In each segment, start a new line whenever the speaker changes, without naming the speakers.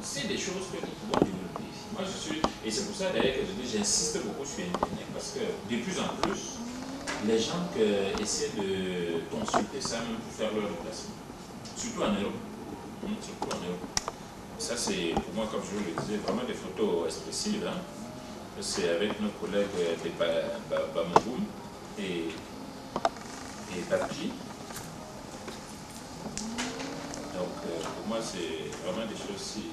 c'est des choses que nous pouvons développer ici. Moi, je suis, et c'est pour ça d'ailleurs que je dis, j'insiste beaucoup sur Internet, parce que de plus en plus, les gens essaient de consulter ça même pour faire leur déplacement. Surtout en Europe. Surtout en Europe. Ça, c'est pour moi, comme je vous le disais, vraiment des photos expressives. Hein. C'est avec nos collègues de Bamaboum et Babji. Donc, pour moi, c'est vraiment des choses si.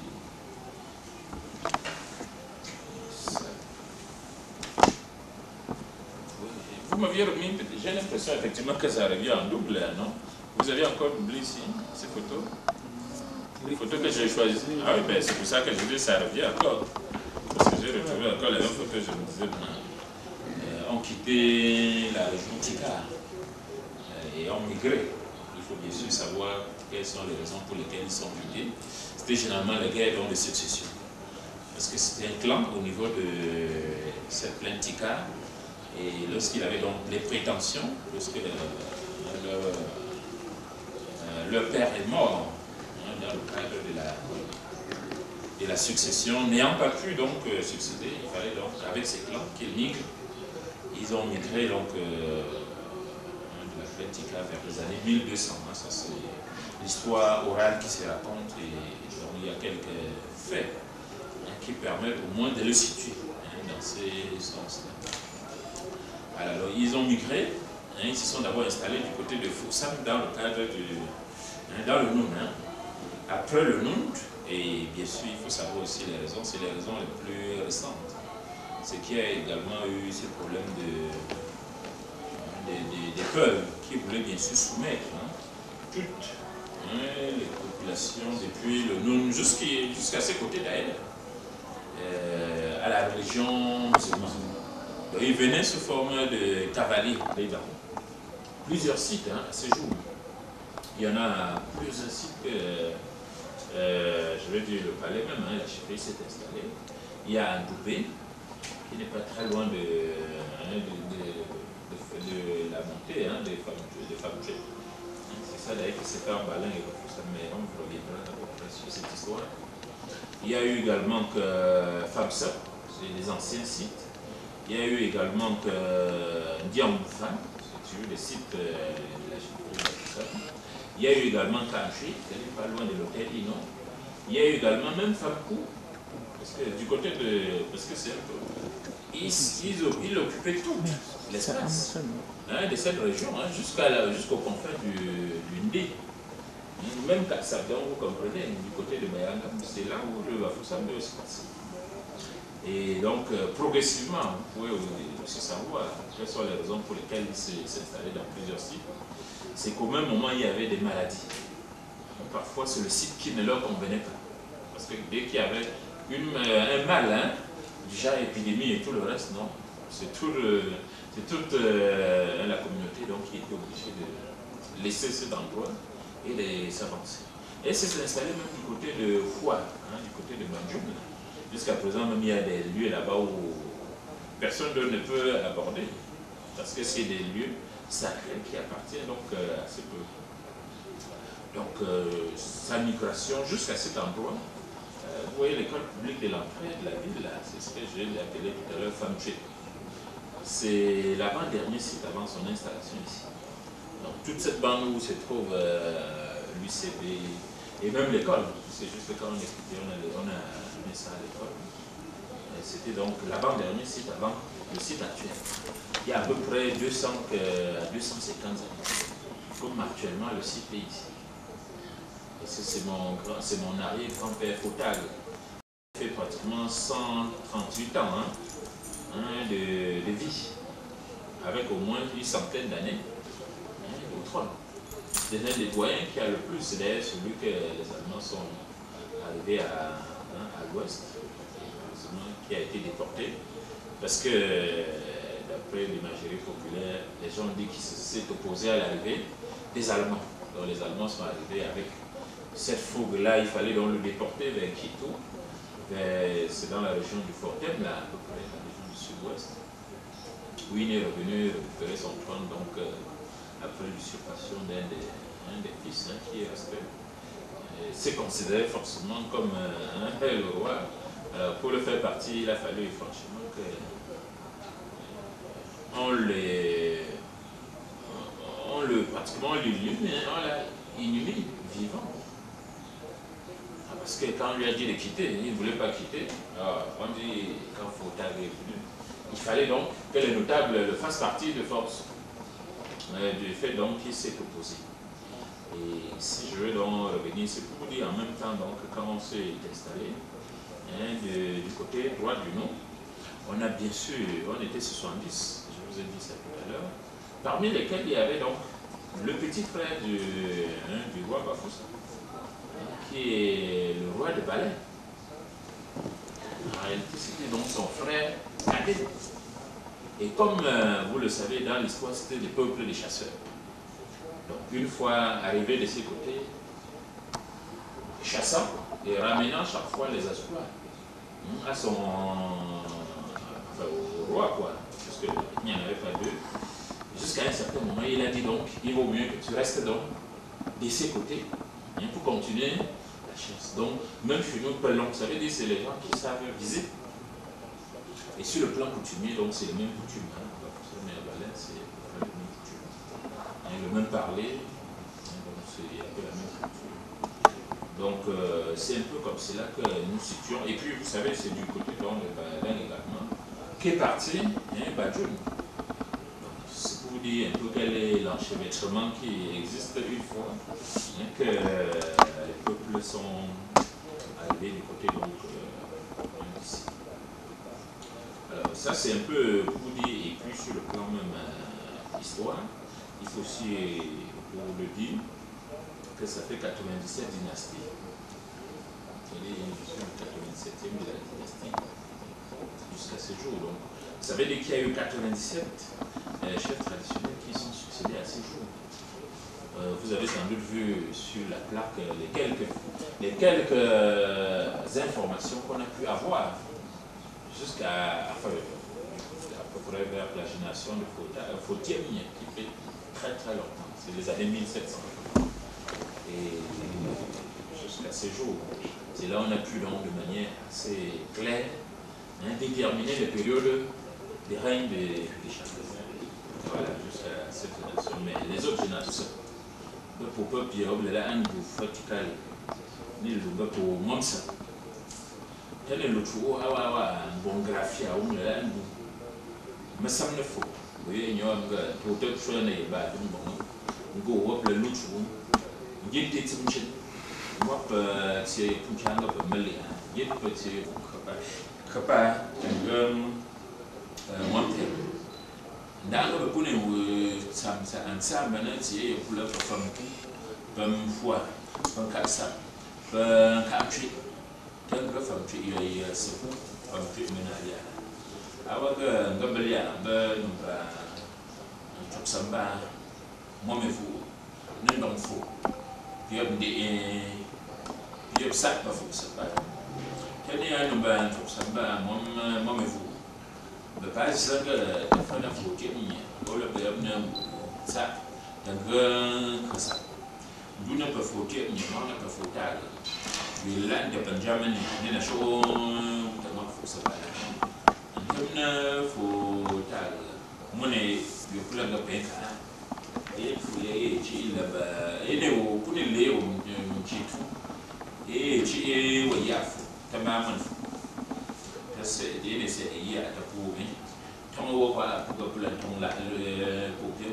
Vous m'aviez remis, j'ai l'impression effectivement que ça revient en double, non? Vous avez encore doublé ici, ces photos? Les photos que j'ai choisies. Ah oui, ben c'est pour ça que je dis ça revient encore. Parce que j'ai retrouvé encore les mêmes photos, je me disais, ont quitté la région Tika et ont migré. Il faut bien sûr savoir quelles sont les raisons pour lesquelles ils sont quittés. C'était généralement les guerres de succession. Parce que c'était un clan au niveau de cette plaine Tika. Et lorsqu'il avait donc les prétentions, lorsque leur père est mort, dans le cadre de la succession, n'ayant pas pu donc succéder, il fallait donc avec ces clans qu'ils migrent. Ils ont migré donc de la plaine Tika vers les années 1200. Hein, ça c'est l'histoire orale qui se raconte et donc, il y a quelques faits qui permettent au moins de le situer dans ces sens-là. Alors ils ont migré, ils se sont d'abord installés du côté de Foussam dans le cadre dans le Noun. Après le Noun, et bien sûr il faut savoir aussi les raisons, c'est les raisons les plus récentes. C'est qu'il y a également eu ce problème des peuples qui voulaient bien sûr soumettre toutes les populations depuis le Noun jusqu'à ces côtés d'ailleurs à la religion musulmane. Donc, ils venaient sous forme de cavaliers. Plusieurs sites à ce jour. Il y en a plusieurs sites que, je vais dire le palais même, la chefferie s'est installée. Il y a un Doubé, qui n'est pas très loin de la montée des femmes. C'est ça d'ailleurs que c'est un balin et ça, mais on reviendra à peu près sur cette histoire. Il y a eu également que Famsa, c'est les anciens sites. Il y a eu également Diamboufa, c'est les sites de la chefferie. Il y a eu également Kanchi, qui n'est pas loin de l'hôtel Ino. Il y a eu également même Famkou, parce que du côté de. Parce que c'est un peu. Ils occupaient tout l'espace de cette région, jusqu'aux confins du Ndé. Même Katsabdan, vous comprenez, du côté de Bayanga, c'est là où le Bafoussam est aussi passé. Et donc, progressivement, vous pouvez aussi savoir quelles sont les raisons pour lesquelles il s'est installé dans plusieurs sites. C'est qu'au même moment, il y avait des maladies. Donc, parfois, c'est le site qui ne leur convenait pas. Parce que dès qu'il y avait un mal, déjà épidémie et tout le reste, non. C'est toute la communauté donc, qui était obligée de laisser cet endroit et de s'avancer. Et c'est installé même du côté de Fouad, du côté de Banjoum. Jusqu'à présent, même il y a des lieux là-bas où personne ne peut aborder, parce que c'est des lieux sacrés qui appartiennent donc à ce peuple. Donc, sa migration jusqu'à cet endroit, vous voyez l'école publique de l'entrée de la ville, c'est ce que je l'ai appelé tout à l'heure Famché. C'est l'avant-dernier site avant son installation ici. Donc, toute cette bande où se trouve l'UCB et même l'école, c'est juste que quand on écoutait, on a mis ça à l'école. C'était donc l'avant-dernier site avant le site actuel. Il y a à peu près 200 à 250 années, comme actuellement le site est ici. C'est mon arrière-grand-père Fotag. Il fait pratiquement 138 ans de vie, avec au moins une centaine d'années au trône. C'est l'un des doyens qui a le plus, c'est d'ailleurs celui que les Allemands sont arrivés à l'ouest, qui a été déporté, parce que d'après l'imagerie populaire, les gens disent qu'il s'est opposé à l'arrivée des Allemands. Donc les Allemands sont arrivés avec cette fougue-là, il fallait donc le déporter vers Quito, c'est dans la région du Fortem, là, à peu près, la région du sud-ouest, où il est revenu récupérer son trône, donc après l'usurpation d'un des fils qui est resté. c'est considéré forcément comme le roi. Pour le faire partie, il a fallu franchement que on pratiquement l'illume, on l'a inhumé vivant. Parce que quand on lui a dit de quitter, il ne voulait pas quitter. On dit quand Fota est venu, il fallait donc que les notables le fassent partie de force. Du fait donc qu'il s'est opposé. Et si je veux donc revenir, c'est pour vous dire en même temps donc quand on s'est installé du côté droit du nom, on a bien sûr, on était 70, je vous ai dit ça tout à l'heure, parmi lesquels il y avait donc le petit frère du roi Bafoussa, qui est le roi de Balai. En réalité, c'était donc son frère cadet. Et comme vous le savez, dans l'histoire, c'était des peuples des chasseurs. Donc, une fois arrivé de ces côtés, chassant et ramenant chaque fois les exploits à son au roi, quoi, parce qu'il n'y en avait pas deux. Jusqu'à un certain moment, il a dit donc, il vaut mieux que tu restes donc de ces côtés pour continuer la chasse. Donc, même chez nous, pelons, ça veut dire que c'est les gens qui savent viser. Et sur le plan coutumier, donc c'est les mêmes coutumes. Mais à Balai, c'est les mêmes coutumes. Le même parler, donc c'est un peu la même culture. Donc c'est un peu comme cela que nous situons. Et puis vous savez, c'est du côté donc, de Balai également, qui est parti, Badjoun. C'est pour vous dire un peu quel est l'enchevêtrement qui existe une fois que les peuples sont arrivés du côté donc d'ici. Alors ça c'est un peu pour vous dire, et puis sur le plan même histoire, il faut aussi pour le dire que ça fait 97 dynasties. Je suis le 97e de la dynastie jusqu'à ce jour. Donc, ça veut dire qu'il y a eu 97 chefs traditionnels qui sont succédés à ces jours. Vous avez sans doute vu sur la plaque les quelques informations qu'on a pu avoir jusqu'à à peu près vers la génération de Fautier, qui fait très très longtemps, c'est les années 1700. Et jusqu'à ces jours, c'est là où on a pu donc de manière assez claire déterminer les périodes des règnes des chasseurs. Voilà, jusqu'à cette génération. Mais les autres générations, pour peuple, il y a un peu vertical, ni le pour Monsa. Il y a le trou, un bon graphie, un peu. Mais ça me faut. Vous voyez, il y a un peu de choses qui sont go up le trou. Il y a des petits machines. Moi, c'est pour qu'il y ait un peu de mal. Il y a des petits capable de monter. Dans le point où ça ensemble, c'est pour le faire un fois, un capsa, un capri, un peu femme tu y a ce coup, un peu menalia. Alors que Gabelia, un samba, moi me fou, non donc fou. Puis il y a ça, pas fou, ça pas. Quel est un ban pour samba, moi me fou. Le pas ça que la fin de fou, qui est le béabne, ça, un grand ça. D'où ne peut faut qu'il y ait un peu fautable. Il a des Benjamin, il y a des choses, tellement faut se parler. Un fautable. Mon est le plus de pain. Et il est au coup de lait au Chitou. Et tu es au Yaf, ta maman. C'est des essais hier à ta peau. Ton haut, voilà, pour que ton la pour bien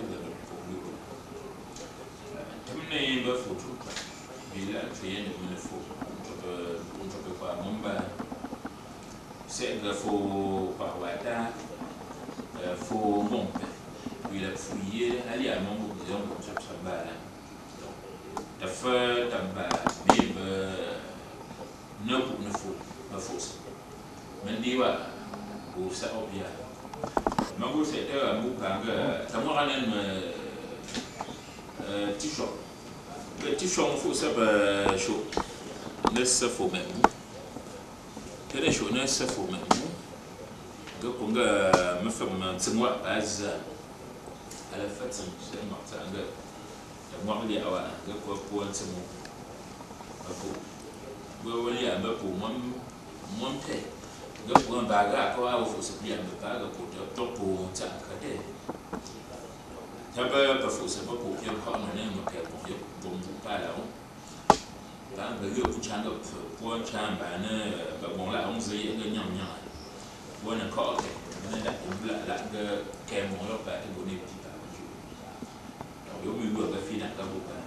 mais il faut tout. Il a créé une faux. On ne peut pas. C'est qu'il faut par Wata, il faut monter. Il a fouillé, aller à mon bout, disons, comme ça, ça va. La feu, mais ne faut pas fausser. Mais dis voilà, ou ça au bien. Ma boue, c'était un bout quand moi, t-shirt. Le t-shirt, il faut ça chaud. Laisse faut même. Quel est chaud, laisse faut même. Donc, on me fait un mois à la fête, c'est un mois. Moi, il y a un pour un Vous voyez un peu pour moi, monter. Pour un bagage, quoi, il faut se plier un peu pas pour ça. Ça peut faut se pas pour qu'il y ait encore un nom pour pas là. Là, le lieu pour changer pour un changer, bon là, on sait il y a un pour un corps, on a là que qu'un bon là pas de bonnet petit pas. Il y a eu le film à Kabuka,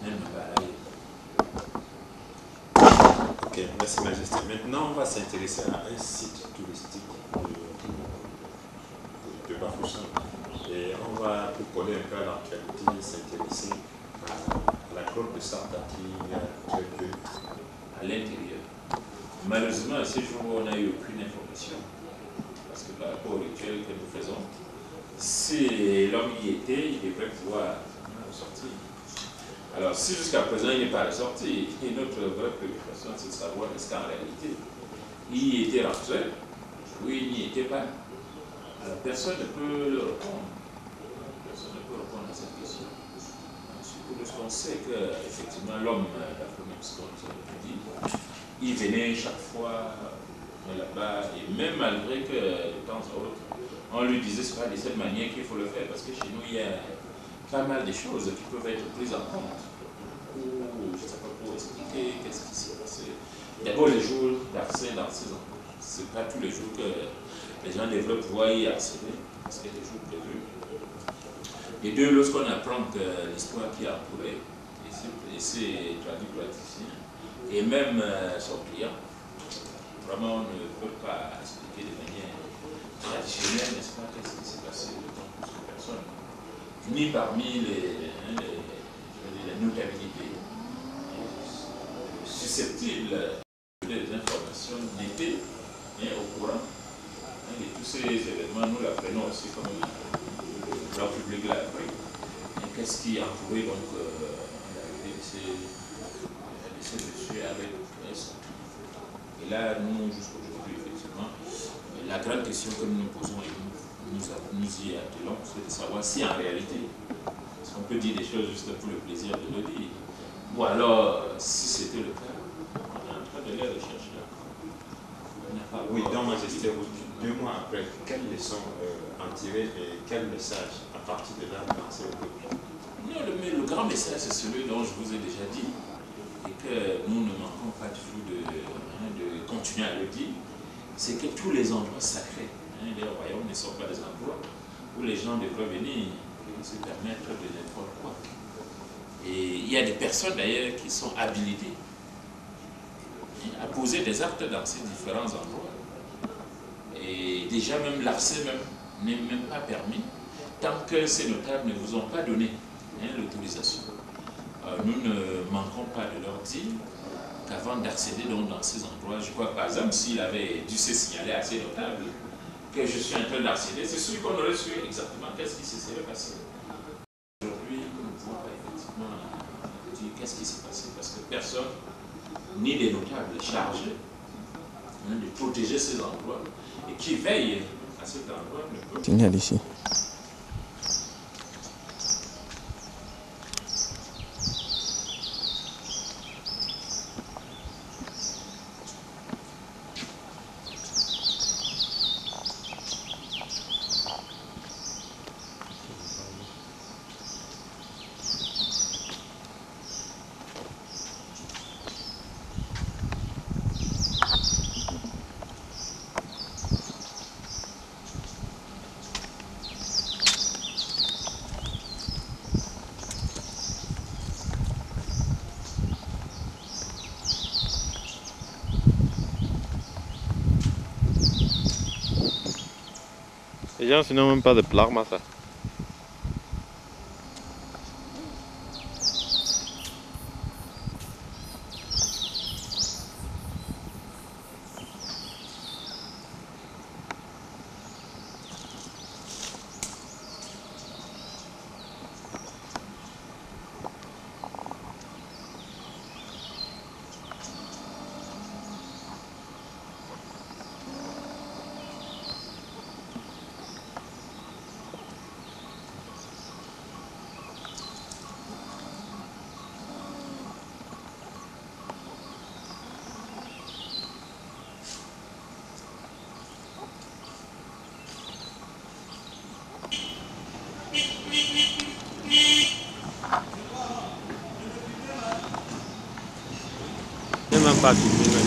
même pas là.
Ok, merci Majesté. Maintenant, on va s'intéresser à un site touristique de Bafoussam. Et on va, pour coller un peu à l'actualité, s'intéresser à la grotte de Sarta qui est très peu
à l'intérieur. Malheureusement, à ce jour, on n'a eu aucune information. Parce que par rapport au rituel que nous faisons, si l'homme y était, il devrait pouvoir ressortir. Alors, si jusqu'à présent il n'est pas ressorti, et notre vraie préoccupation, c'est de savoir est-ce qu'en réalité, il y était rentré ou il n'y était pas. Alors, personne ne peut le répondre. Personne ne peut répondre à cette question. Surtout lorsqu'on sait qu'effectivement, l'homme d'Afrique, ce qu'on dit, il venait chaque fois là-bas, et même malgré que de temps en autre, on lui disait c'est pas de cette manière qu'il faut le faire, parce que chez nous, il y a pas mal de choses qui peuvent être prises en compte. Ou, je ne sais pas pour expliquer qu'est-ce qui s'est passé. D'abord, les jours d'accès dans ces endroits. Ce n'est pas tous les jours que les gens devraient pouvoir y accéder, parce qu'il y a des jours prévus. Et deux, lorsqu'on apprend que l'histoire qui a entouré, et c'est traduit praticien, et même son client, vraiment on ne peut pas expliquer de manière traditionnelle, n'est-ce pas, qu'est-ce qui s'est passé d'autant plus que personne. Ni parmi les notabilités susceptibles des informations d'été au courant de tous ces événements. Nous l'apprenons aussi comme le grand public l'a appris. Qu'est-ce qui a entouré donc l'arrivée de ces messieurs avec S. Et là, nous, jusqu'aujourd'hui, effectivement, la grande question que nous nous posons et nous y attelons, c'est de savoir si en réalité, est-ce qu'on peut dire des choses juste pour le plaisir de le dire, ou alors, si c'était le cas, on est en train de les rechercher.
Oui, donc Majesté, 2 mois après, quelles leçons en tirer et quel message à partir de là lancer au peuple?
Non, le grand message, c'est celui dont je vous ai déjà dit, et que nous ne manquons pas toujours de continuer à le dire, c'est que tous les endroits sacrés des royaumes ne sont pas des endroits où les gens devraient venir se permettre de n'importe quoi. Et il y a des personnes d'ailleurs qui sont habilitées à poser des actes dans ces différents endroits. Et déjà même l'accès n'est même pas permis tant que ces notables ne vous ont pas donné l'autorisation. Nous ne manquons pas de leur dire qu'avant d'accéder dans ces endroits, je crois par exemple s'il avait dû se signaler à ces notables que je suis en train d'accéder, c'est sûr qu'on aurait su exactement qu'est-ce qui se serait passé. Aujourd'hui, nous ne pouvons pas effectivement dire qu'est-ce qui s'est passé parce que personne, ni les notables chargés de protéger ces endroits et qui veillent à cet endroit ne peut.
Signal ici. Les gens sinon même pas de plarma ça. pas filmer même.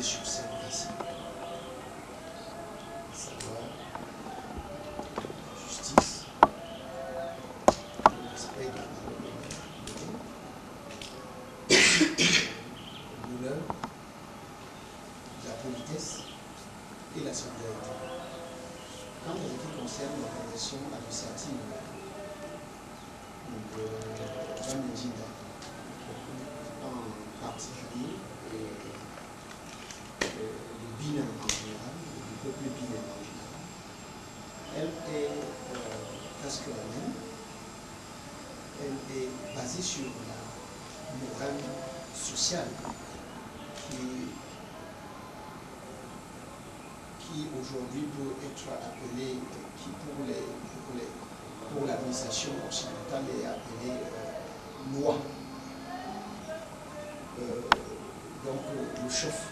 Sur cette ici, savoir justice, le respect de la la solidarité. Quand ce qui concerne l'organisation administrative, donc Jeanne Ndinda, en particulier, et le bilan en général, le peuple bilan en général, elle est presque la même. Elle est basée sur la morale sociale qui aujourd'hui peut être appelée, qui pour l'administration occidentale est appelée loi. Donc le chef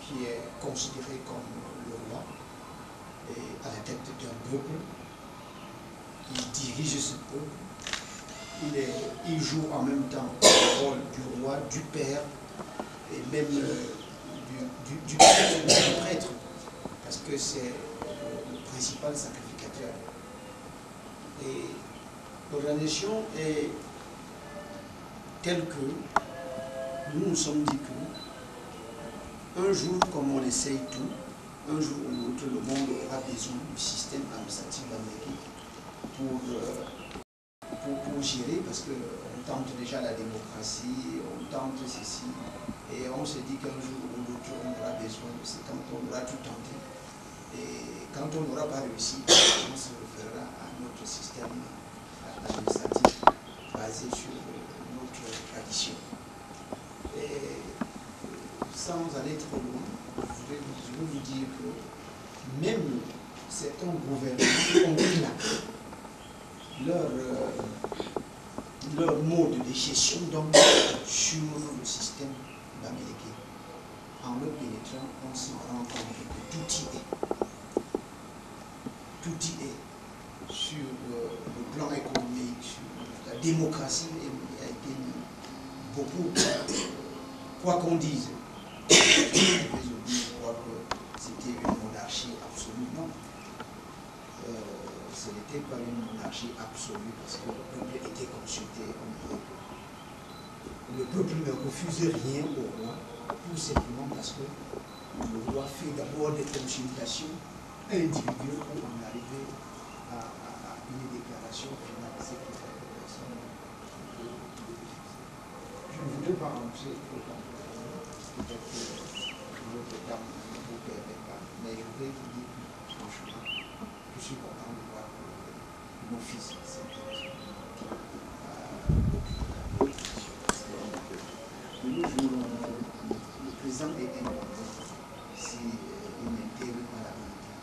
qui est considéré comme le roi est à la tête d'un peuple, il dirige ce peuple, il joue en même temps le rôle du roi, du père et même du prêtre, parce que c'est le principal sacrificateur. Et l'organisation est telle que nous nous sommes dit que un jour, comme on essaye tout, un jour ou l'autre, le monde aura besoin du système administratif américain pour gérer, parce qu'on tente déjà la démocratie, on tente ceci, et on se dit qu'un jour ou l'autre, on aura besoin de ce temps, on aura tout tenté. Et quand on n'aura pas réussi, on se référera à notre système administratif basé sur notre tradition. Et sans aller trop loin, je vais vous dire que même certains gouvernements ont claqué leur mode de gestion donc sur le système américain. En le pénétrant, on se rend compte que tout y est. Tout y est. Sur le plan économique, sur la démocratie, il a été mis beaucoup. Quoi qu'on dise, je crois que c'était une monarchie absolue, non. Ce n'était pas une monarchie absolue parce que le peuple était consulté en peuple. Le peuple ne refusait rien au roi, tout simplement parce que le roi fait d'abord des consultations individuelles pour en arriver à une déclaration finale. Je ne voudrais pas rentrer trop dans le détail, peut-être que notre dame ne vous permet pas, mais je voudrais vous dire que franchement, je suis content de voir mon fils s'intéresse. De nos jours, le président est important si il m'intègre à la militaire.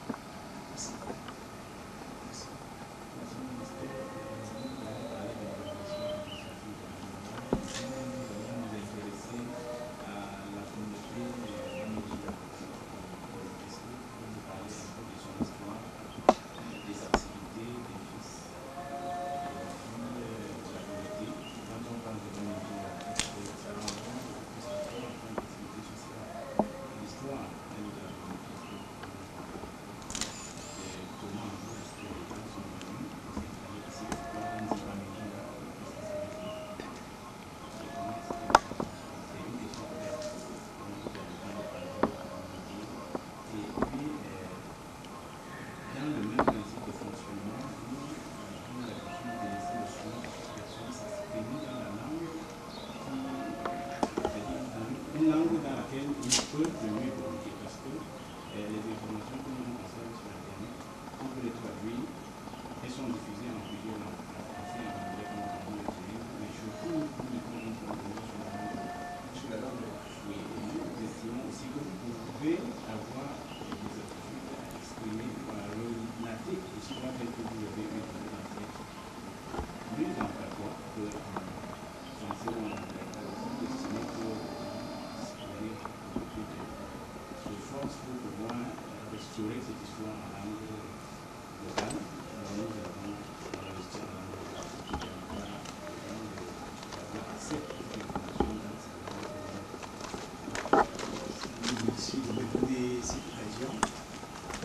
Merci de me donner cette occasion.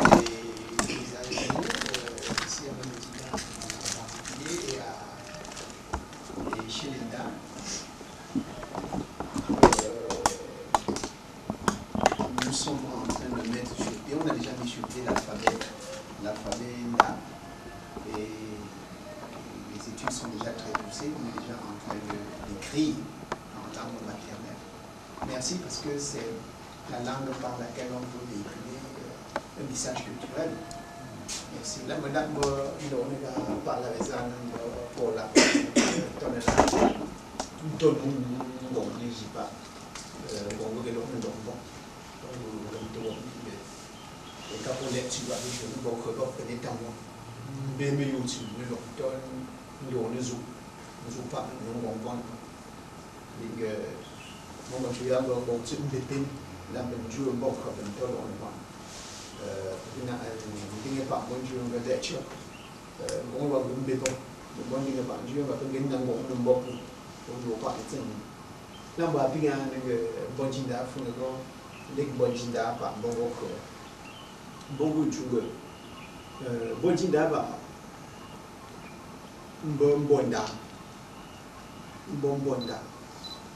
Et les amis, ici à Banazida en particulier et chez Linda, nous sommes en train de mettre sur difficulté l'alphabet là. Et les études sont déjà très poussées, on est déjà en train d'écrire en langue maternelle. Merci parce que c'est la langue par laquelle on peut véhiculer un message culturel. Merci. Là, madame, on parle avec ça pour la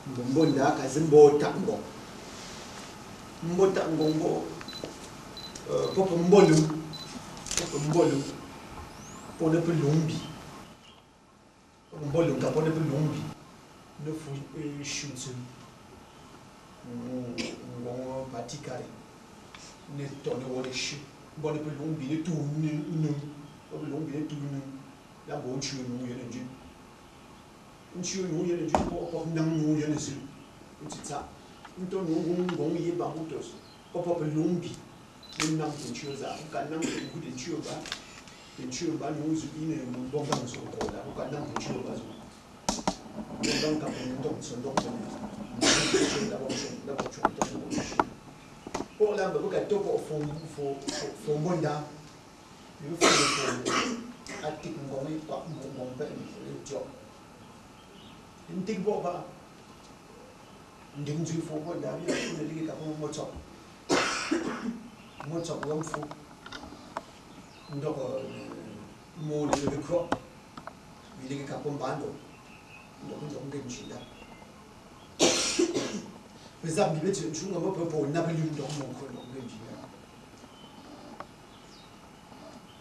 Mbonda kazimbo tango mbotango mbo popo mbolu pone pe lumbi mbolu ka pone pe lumbi ne fu shunsu ngo patikari ne tone wole shu mbolu pe lumbi ne tu nu popo lumbi ne tu nu la bo chu nu ye ne ju nchu nu ye ne ju popo nam nu ye ne su ntsa nto nu ngong ye ba mutos popo pe lumbi ne nam nchu za ka nam ku de chu ba nchu ba nu zu ine mu bon bang so ko la ka nam nchu ba zu bon bang ka mu dong so dong so ne da bo chu to so pour la ba ka to ko fo monda you fo atik ngong ni pa ngong pe ni jo ntik bo ba nding ju fo monda bi ko le li ka mo chok ngom fo ndoko mo le ko bi le ka pom bando ndoko ndong gen chi da bezab bi be chu ngom po na bi ndong mo ko ndong gen chi da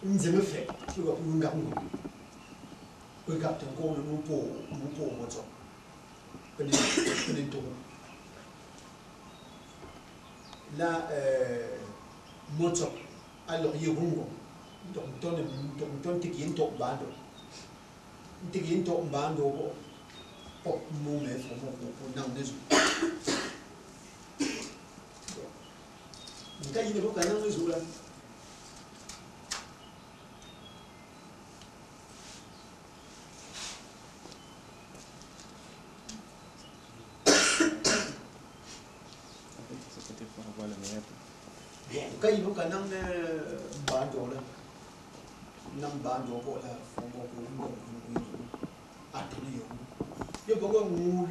nzeme fe tu va pour ngam ngo ko ka tan ko no po mo cho pene to la mo cho alors ye bungo donc ton tikin to bando po mo me fo mo nang nezu ngai ne ko ka nang nezu la cây nó cả năm bán đồ là năm bán đồ gọi là phòng bộ của ăn thì nhiều nhưng có ngu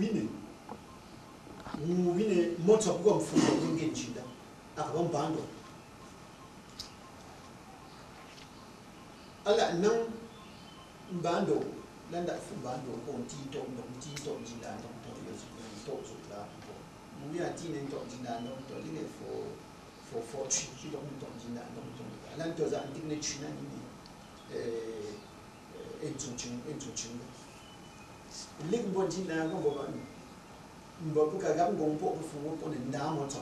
vi này một số cũng phụ thuộc những cái gì đó à không bán đồ à là năm bán đồ lần đại phụ bán đồ còn chi trộn gì là đồng thời trộn rồi là muốn là chi nên trộn gì là đồng thời cái này for chi dong jin da dong lan to za antik ne china ni en chu chung lik bon jin da ko bo ba mbo ku ka gam gong po fu ko ne da mo cho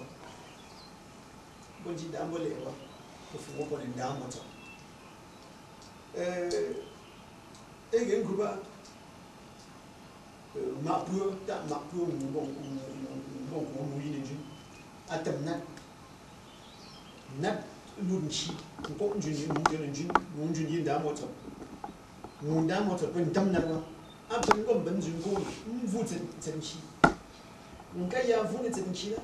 bon jin da mo le wa ko fu ko ne da mo cho gen ku ba ma pu mu bong mu yi ne ju atam nat lun chi ko njun yin da mo to pen tam na wa a pen ko ben jun ko vu zen chi nka ya vu ne zen chi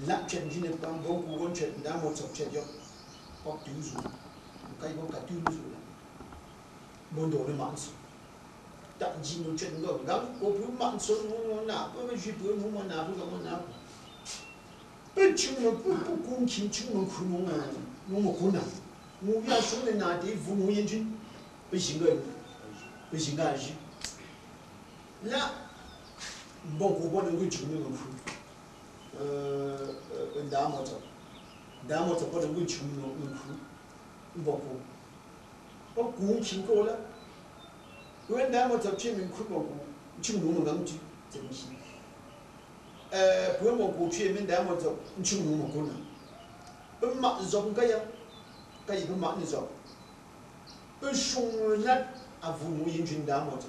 la chen jin pa bo ku gon chen da mo to chen yo ko tu zu nka ko ka tu zu bon do le man ta jin no chen go ga ko pu man so no na ko me ji pu mo na pu ko na本情人不公平，情人可能我可能，我要说的那地父母眼睛不行个，是，那包括我能够情人可，那么着， Damo to put a good chum no boko. Oh, goon chinkola. When Damo to chim in Kubo, chum no gamti, Tennessee. Puemo go chim in Damo to chum no gona. But Mat Zongaya, Kayibu Martin Zog. But shung not a voodoo engine Damo.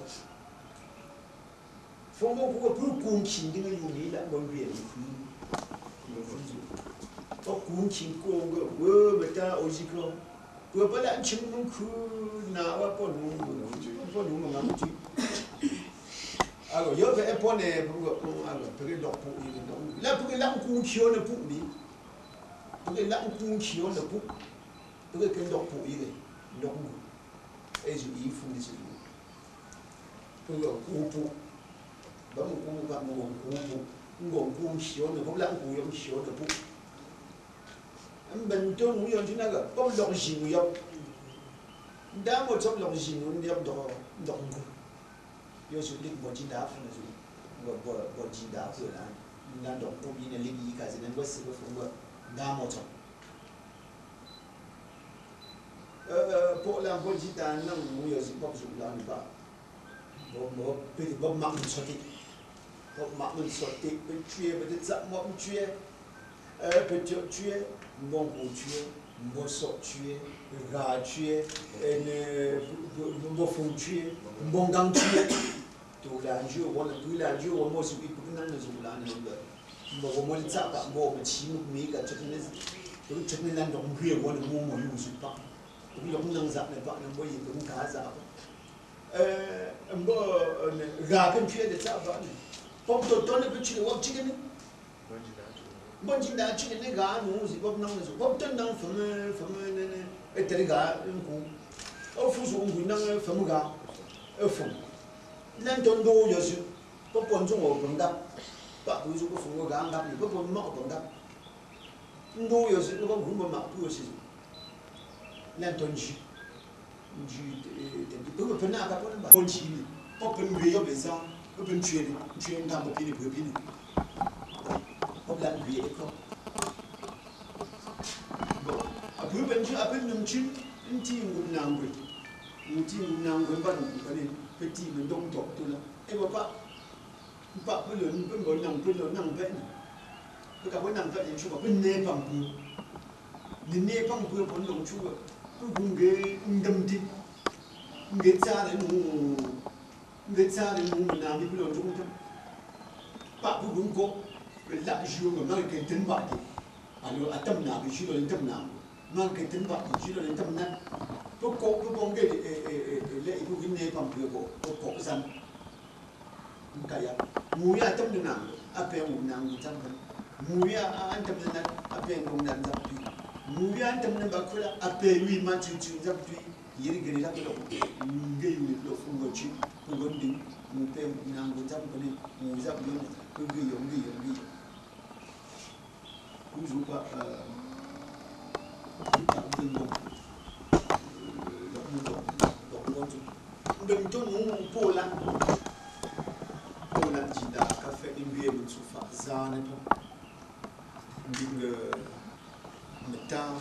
For more goon king, you need that one really. Oh, goon king go, but that Oziko. We're but I'm chimney cool now upon whom I go, you're upon a very dog put even. Let put a lamp coon kill the poop me. Put a lamp coon kill the poop. Put a dog put even. Long as you eat from this. Put a cool. But who got more cool kill the lamp cool kill the poop. Ben don't we on Jinaga, Bob Longin, we up. Damn what's up Longin, only up dog. You should think what you have what you have to land of Bobby and Libby cousin and West from what Damoto. Portland Bojita and Nam, we are supposed to land back. Bob Martin Sotti. Bob Martin Sotti, but tree, but it's up Martin tree. Petit tuer, bon tuer, bon sort tuer, rat tuer, bon fond tuer, bon gang tuer. Tout l'ange, on a tout l'ange, on m'a suivi pour que nous nous l'ange. Bon, moi, ça va, bon, petit mou, mais quand tu es là, on peut voir le moment où je pas. On peut nous en appeler pas, on peut y aller dans casa. Bon, rat tuer de ça va. Pop de tonne de tuer, on chicken. Bon, tu n'as pas de gars, nous, c'est pas non, c'est pas tant dans et tel gars, un coup. Au fond, on a un femme gars, un fond. L'entendons, je suis pas pour un jour au Banda, pas pour jouer au fond, pas pour un mort au Banda. Nous, je suis pas pour un mort pour aussi. L'entendons, je peux pas faire un peu de bon chili, pas pour une vie, mais ça, pas pour une tuer un temps pour finir. Hop là, lui est quoi? Bon, après, nous tuons une team ou n'angoué. Une team ou n'angoué, pas nous, petit, mais donc, tout là. Et pas le bon n'angoué, le n'angoué. Le cas où n'angoué, il faut pas ne pas pour. Ne n'est pas pour nous, tu vois. Pour vous, une dame dit, une guetare, une guetare, une n'angoué, le jour. Pas pour vous, quoi. La joue manque de temps. Alors, à Tamna, je suis dans le Tamna. Manque de temps, je suis dans le Tamna. Pourquoi vous pouvez vous venir par le pour ça? Mouya Tamna, après on a un temps. Mouya Antamna, après on a un temps. Mouya Antamna Bakula, après lui, Mathieu, tu as pu y aller là. Nous gagnons le fond de chip, pour vous dire, nous payons un temps pour nous appeler, nous gagnons. Je ne pas donc Poland Jida a fait une vie de souffrance zane pour mettant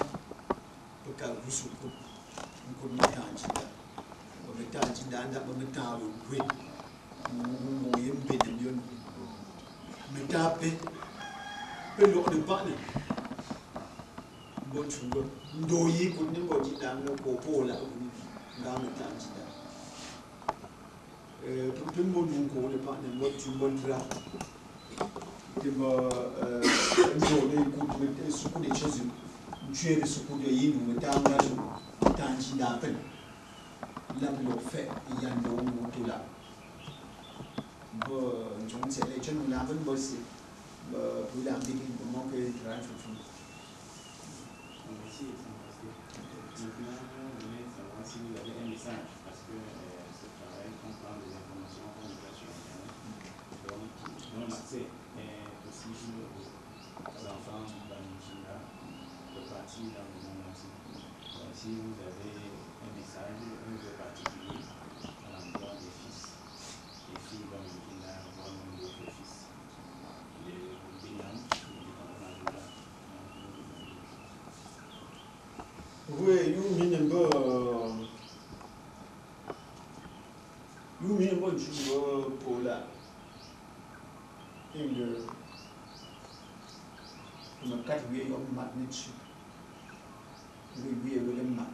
pour qu'elle vous souffre pour mettre Jida pour mettre le bruit mon yembe de lion mettant paix peu de panne bon chungo ndoyi pour nous bon Jida le popo là dans le temps Jida pour tout le monde on ne pas de mode tu bonne là de me sous des choses tu es sous de yin ou dans Jida peine là le fait il y a un tout là bon je ne sais les gens là ben bosser pour la dire comment que travail faut
merci maintenant je voulais savoir si vous avez un message parce que ce travail comprend des informations en communication donc l'accès est possible aux enfants dans le Nigeria de partir dans le monde entier. Donc si vous avez un message un peu particulier à l'endroit des fils et filles dans le Nigeria, voire même d'autres fils de Bénin ou du continent africain.
joué, you joue pour la. Me 4 juillet, on m'a mis dessus. Le juillet, le mat.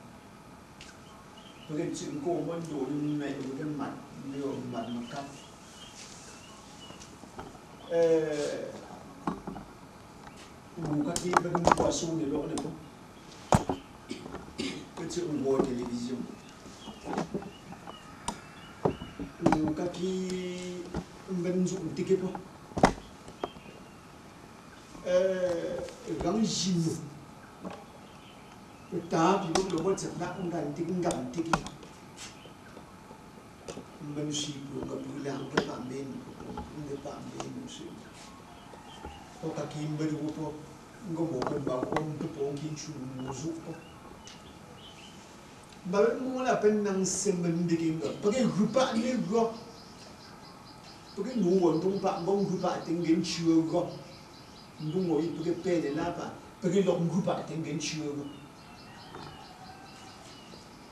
Peut-être que tu au moins de mais le mat, le mat, me 4. Vous avez un poisson de l'eau, petit on voit télévision. Vous avez un ticket pour. Gắng gìn ta thì lúc đó sẽ đã không thành tính gặp tính mình chỉ của gặp làm cái bạn bên sự có cả kim bên đó có một cái bảo ông cái phong kiến chủ giúp bảo muốn là bên năng xem mình đi kinh gặp bởi cái group bạn này gặp bởi cái ngũ quần trong bạn bông group bạn tiếng đến chưa gặp đúng rồi, porque pede lá para, porque logo grupo tem que encher,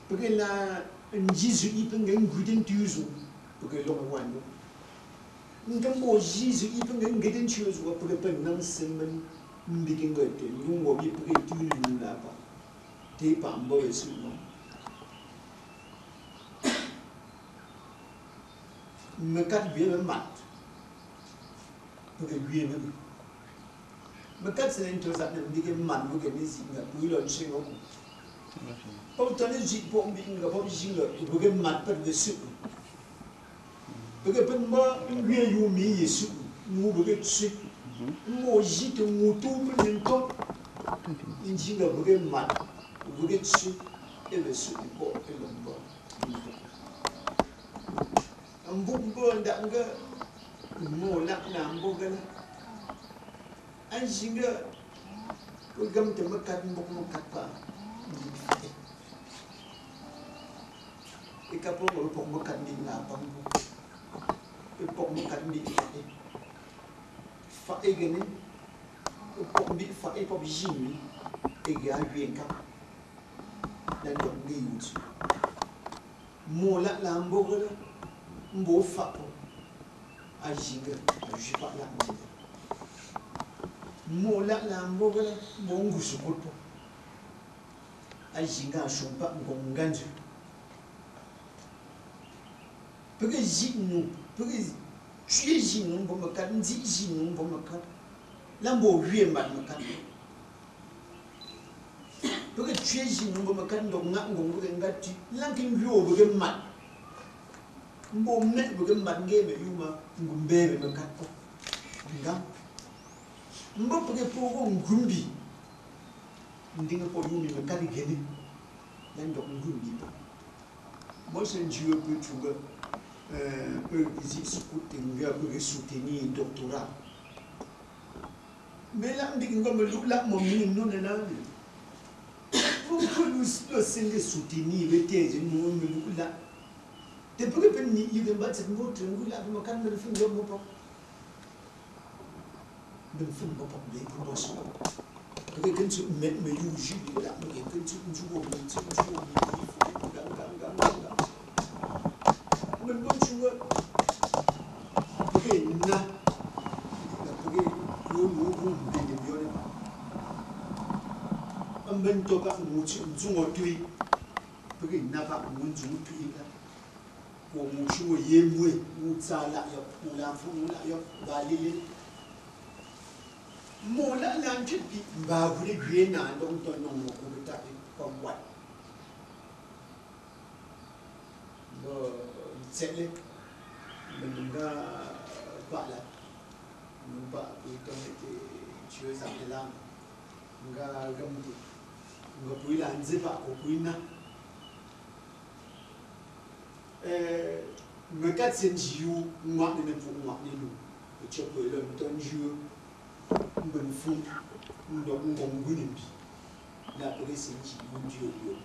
porque lá Jesus e tem que cuidar disso, porque logo quando, então o Jesus e tem que cuidar disso, porque para não se man bikin gote, đúng rồi, porque tu não lá para, te para amor isso não, mercado bem mat, porque bem mà cách sẽ nên cho rằng là đi cái mặn với cái gì là quý lần sinh không bao giờ nó dị bộ bị gặp bao giờ là với cái mặn với cái sự với cái bên mà người yêu mỹ gì sự ngu với cái sự ngu gì thì ngu tu với những tốt nhưng chỉ là với cái mặn với cái sự cái sự bộ cái lòng bộ ông bụng bơ đặng cái ngồi nặng làm bơ cái anh chính là tôi găm từ một cắt vào cái cặp một cắt đi là bằng cái bọc một cắt đi phải cái này cái bọc bị phải bọc gì cái gái viên cặp đang đóng đi uống mua lại làm bố cái đó bố phạm anh chính là anh chỉ phải làm gì mua lại làm bố cái đó bố ngủ sụp bố anh chính là sụp bạc gồng gan rồi bởi cái gì nụ bởi cái chuyện gì nụ bố mà cắt gì nụ bố mà cắt làm bố huyền mặt mà cắt bởi cái chuyện gì nụ bố mà cắt đồng ngã gồng bởi cái ngắt chứ làm cái rô bởi cái mặt bố mẹ bởi cái mặt nghe bởi yêu mà ngùm bê bởi mà cắt không ngắm mbak pakai pokok gumbi, dengan pokok gumbi mereka digini, dan dok gumbi. Masa juga juga pergi sukut tinggal pergi sutini doktorat. Melang bikin kau melulak memin nuna nana. Pokok lu sendiri sutini betul je mau melulak. Tapi pergi pergi juga baca tengok tengok makan berfin jam apa. Đừng phân bọc để không bao giờ cái kiến sự mệt mệt yêu gì để làm cái kiến sự chúa mình mình không chúa cái na là cái lúa cũng để điểm vô đấy anh bên tôi các muốn chúa ngồi tùy cái na các muốn chúa tùy cả của muốn chúa yếm mui muốn xa lại yok muốn làm phụ muốn lại yok và đi mua lại làm chết bị bà vừa đi nà đông tôi nông một người ta đi còn quậy rồi sẽ lên mình ra gọi là mình vợ thì tôi thì chưa dám để làm ra gầm thì người quý là anh dưới vợ của quý na người ta xin chịu ngoại nên phụ ngoại nên đủ cho quý lần tôi chưa mình phun đọc ngôn ngữ niệm là cái sinh chỉ muốn chịu được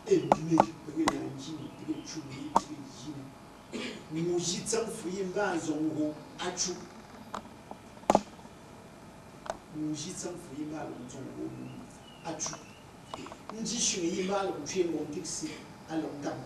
em đi cái này chỉ cái chú ý cái gì mua gì chẳng phải ba giống hồ achu mua gì chẳng phải ba giống hồ achu On dit sur l'image où j'ai monté que c'est à long terme.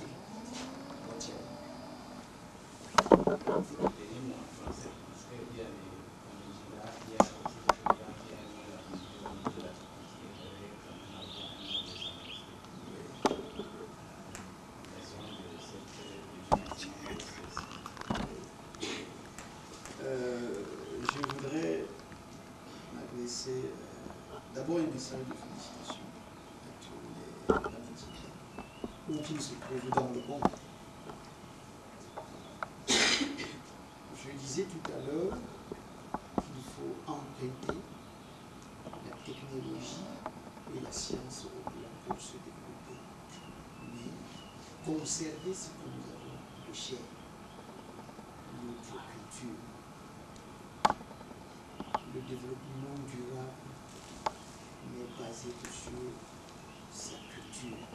Je voudrais m'adresser d'abord un message de félicitations à tous les Namibiens, où qu'ils se trouvent dans le monde. Je disais tout à l'heure qu'il faut emprunter la technologie et la science au plan pour se développer, mais conserver ce que nous avons de cher, notre culture. Le développement durable n'est basé que sur sa culture.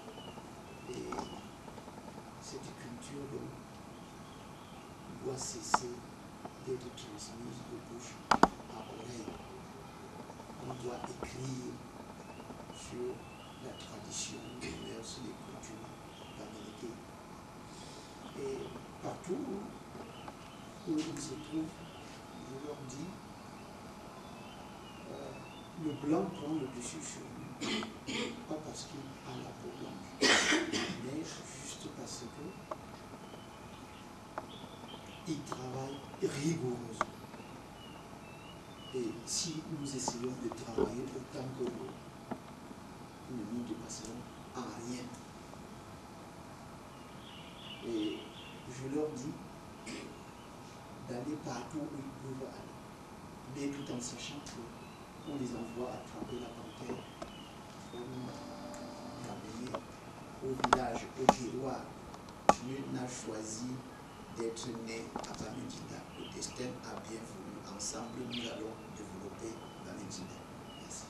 Et cette culture donc, doit cesser d'être transmise de bouche à oreille. On doit écrire sur la tradition, les mœurs, les coutumes d'Amérique. Et partout où ils se trouvent, je leur dis, le blanc prend le dessus sur lui, pas parce qu'il a la peau blanche, mais juste parce qu'il travaille rigoureusement. Et si nous essayons de travailler autant que nous ne nous dépasserons en rien. Et je leur dis d'aller partout où ils peuvent aller, mais tout en sachant qu'on les envoie attraper la panthère, on ramener au village, au terroir. Dieu n'a choisi d'être né à Bamendjinda. Le destin a bien voulu. Ensemble, nous allons développer Bamendjinda. Merci.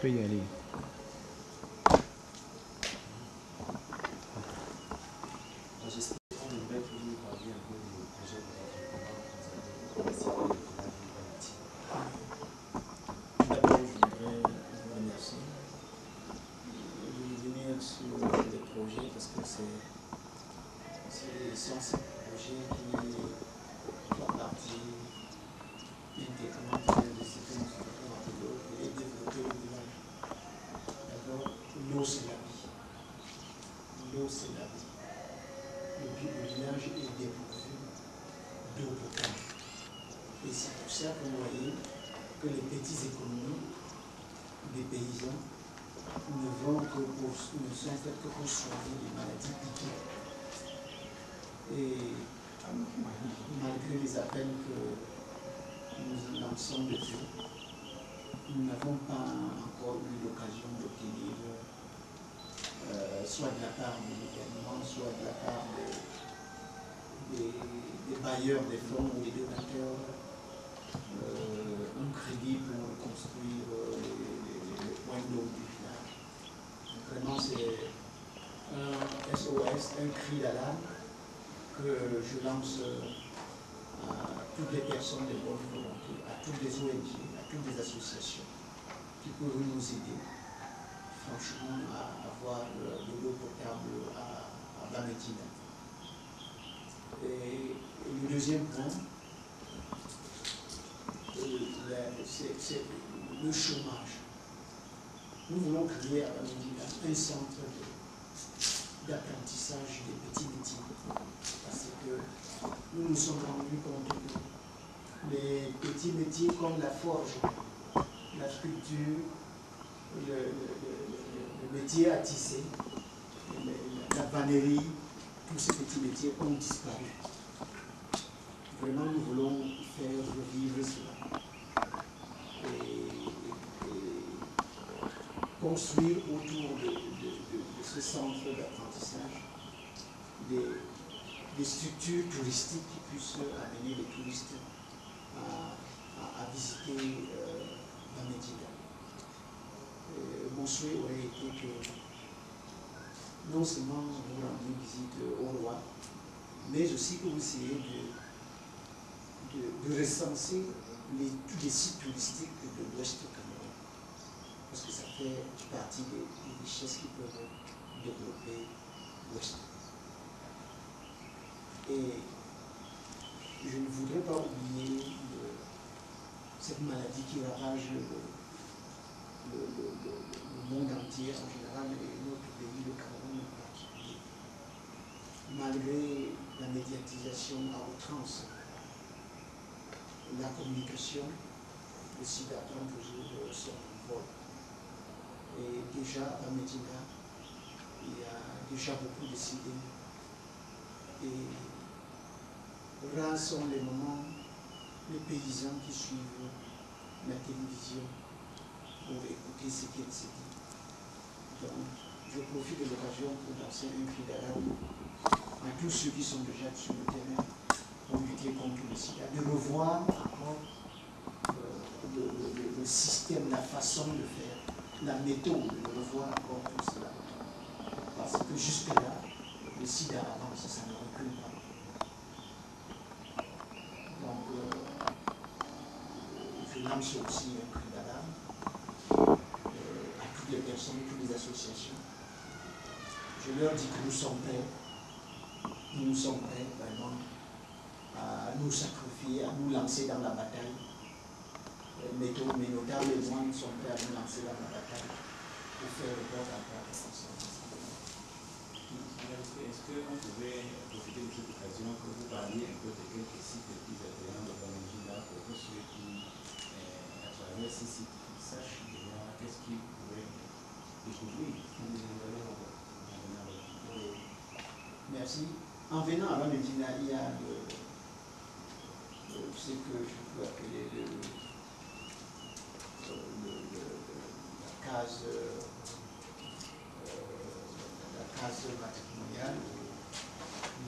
peut y aller.
D'abord, je voudrais vous remercier de venir sur des projets parce que ce sont ces projets qui font partie intégrante de ce que nous faisons à l'eau et développer le village. D'abord, l'eau c'est la vie. L'eau c'est la vie. Le village est dépourvu d'eau potable. Et c'est pour ça que vous voyez que les petites économies des paysans ne sont faites que pour soigner les maladies piquées. Et malgré les appels que nous lançons depuis, nous n'avons pas encore eu l'occasion d'obtenir soit de la part du gouvernement, soit de la part des bailleurs des fonds ou des donateurs un crédit pour construire les points d'eau du village. Donc, vraiment, c'est un SOS, un cri d'alarme que je lance à toutes les personnes de bonne volonté, à toutes les ONG, à toutes les associations. qui peuvent nous aider, franchement, à avoir de l'eau potable à Bamedina. Et le deuxième point, c'est le chômage. Nous voulons créer à Bamedina un centre d'apprentissage des petits métiers. Parce que nous nous sommes rendus compte que les petits métiers comme la forge, la sculpture, le métier à tisser, la vannerie, tous ces petits métiers ont disparu. Vraiment, nous voulons faire revivre cela. Et construire autour de ce centre d'apprentissage des structures touristiques qui puissent amener les touristes à visiter Bamedina. Mon souhait aurait été que non seulement vous rendiez visite au roi, mais aussi que vous essayez de recenser tous les sites touristiques de l'Ouest du Cameroun. Parce que ça fait partie des richesses qui peuvent développer l'Ouest. Et je ne voudrais pas oublier cette maladie qui ravage le monde entier en général et notre pays, le Cameroun en particulier. Malgré la médiatisation à outrance, la communication, le sida prend toujours son vol. Et déjà à Bamedina, il y a déjà beaucoup de sida. Et rares sont les moments, les paysans qui suivent la télévision pour écouter ce qu'il se dit. Donc, je profite de l'occasion pour lancer un cri d'alarme à tous ceux qui sont déjà sur le terrain pour lutter contre le sida, de revoir encore le système, la façon de faire, la méthode, de revoir encore tout cela. Parce que jusque-là, le sida avance, ça ne recule pas. Donc, je lance aussi un cri d'alarme à toutes les personnes, toutes les associations. Je leur dis que nous sommes prêts vraiment à nous sacrifier, à nous lancer dans la bataille. Mais notamment les mois, nous sommes prêts à nous lancer dans la bataille pour faire le port à part de ensemble.
Est-ce qu'on pouvait profiter de cette occasion que vous parliez un peu de quelques sites les plus attrayants de Bamedina pour que ceux qui, à travers ces sites, sachent déjà qu'est-ce qu'ils pourraient découvrir en venant à Bamedina.
Merci. En venant à Bamedina, il y a ce que je peux appeler la case matrimoniale,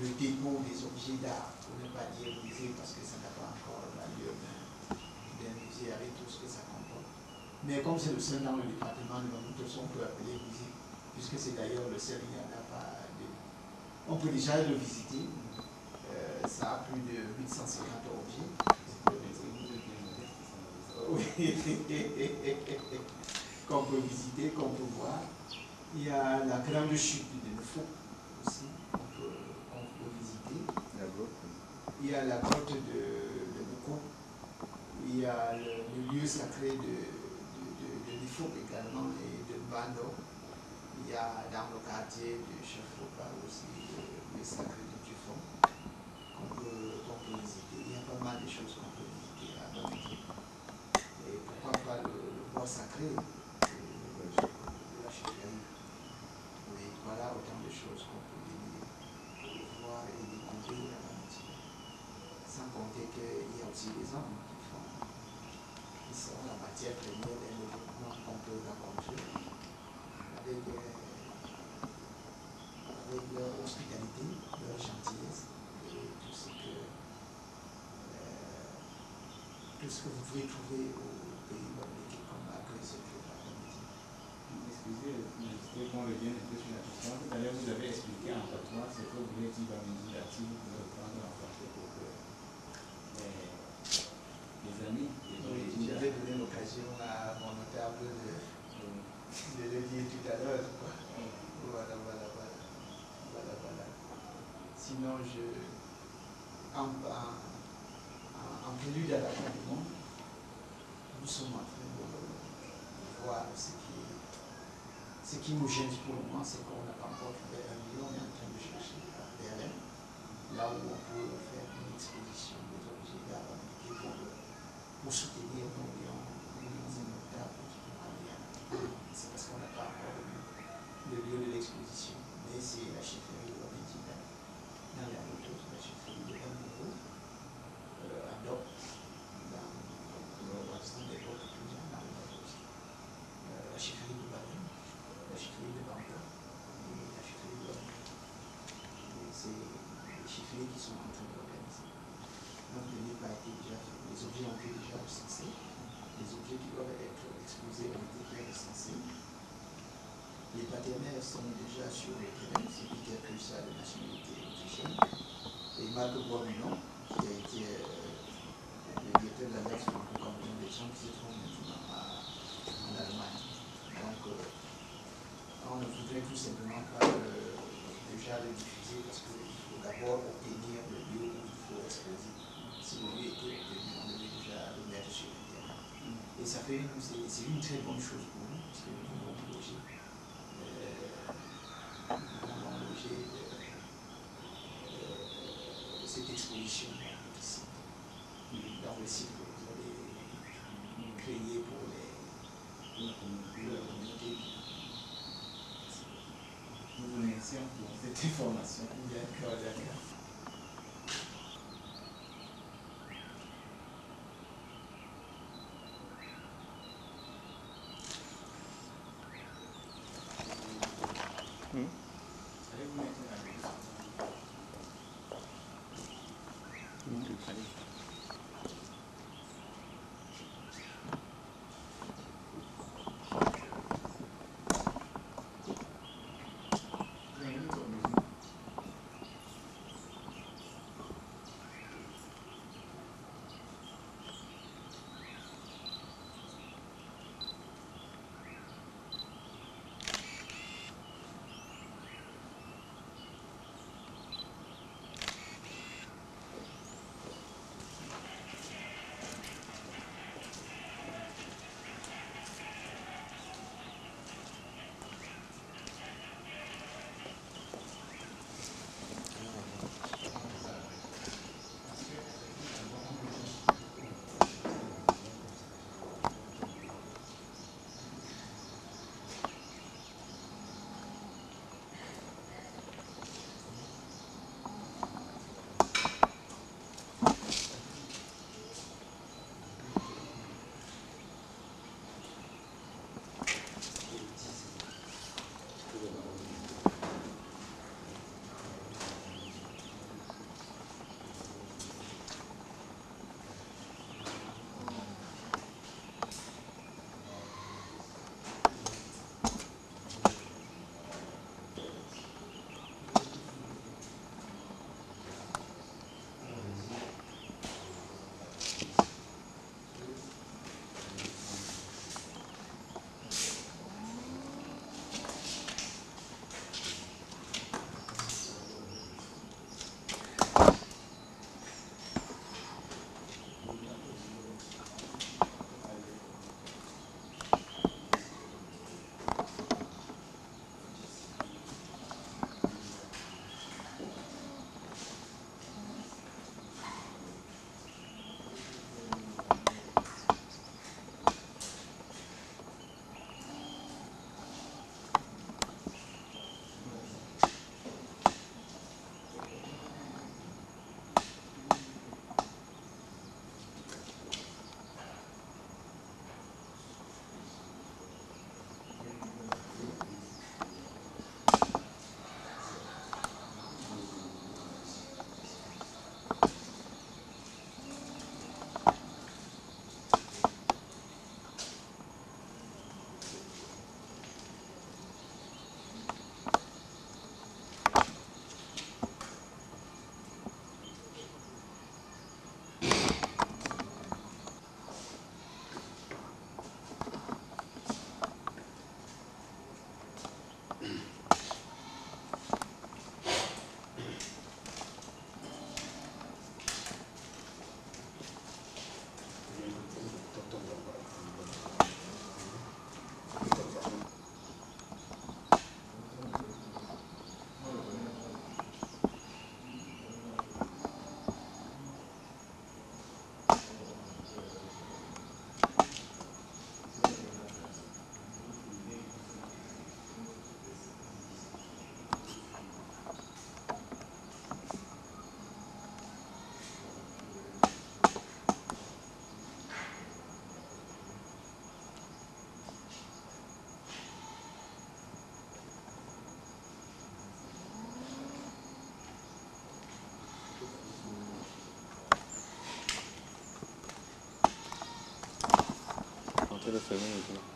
le dépôt des objets d'art, pour ne pas dire musée, parce que ça n'a pas encore l'allure d'un musée avec tout ce que ça comporte. Mais comme c'est le seul dans le département de Bamedina, on peut appeler musée, puisque c'est d'ailleurs le seul, il n'y en a pas de... On peut déjà le visiter, ça a plus de 850 objets. Oui. Qu'on peut visiter, qu'on peut voir. Il y a la grande chute de Nefo aussi, qu'on peut visiter. Il y a la grotte de Boko. Il y a le lieu sacré de Nefo également et de Bando. Il y a dans le quartier de Chefopa aussi le lieu sacré de Tufon qu'on peut visiter. Il y a pas mal de choses qu'on peut visiter à Bamedina. Et pourquoi pas le bois sacré de la Chefferie. Oui, voilà autant de choses qu'on peut venir voir et découvrir à Bamedina. Sans compter qu'il y a aussi des hommes qui sont la matière première d'un développement qu'on peut rencontrer avec leur hospitalité, leur gentillesse et tout ce que vous pouvez trouver au pays bamedéen comme accueil secret à Bamedina.
Excusez, qu'on revienne un peu sur la question. Tout à l'heure, vous avez expliqué en patois ce que vous voulez dire Bamedina. Si vous pouvez reprendre en français pour que les amis...
Oui, j'avais donné l'occasion à mon notable de Sinon, en prélude à la fin du monde, nous sommes en train de voir ce qui nous gêne pour le moment, c'est qu'on n'a pas encore trouvé 1 million, on est en train de chercher à Berlin, là où on peut faire une exposition des objets d'art pour soutenir nos lions innovables qui vont aller. C'est parce qu'on n'a pas encore le lieu de l'exposition, mais c'est la chefferie de l'Omédina, dans la moto, la chefferie de Mbourou, à Dop, dans l'ouest des autres pays, dans le nord-ouest, la chefferie de Baden, la chefferie de Bangkok et la chefferie de Londres. C'est les chefferies qui sont en train d'organiser. Donc le livre a été déjà fait, les objets ont été déjà recensés, les objets qui doivent être exposés ont été déjà recensés. Les partenaires sont déjà sur le terrain, c'est Peter Crussa de nationalité autrichienne et Marc Boisminon, qui a été le directeur de l'annexe de l'Union des gens qui se trouvent maintenant en Allemagne. Donc, on ne voudrait tout simplement pas déjà le diffuser parce qu'il faut d'abord obtenir le lieu où il faut exposer. Si le lieu était obtenu, on devait déjà le mettre sur le terrain. Et ça fait c'est une très bonne chose pour nous, parce que nous pouvons loger cette exposition ici, dans le site que vous avez créé pour la communauté.
Nous vous remercions pour cette information.
D'accord, d'accord.
Allez-vous mettre la
la semaine maintenant.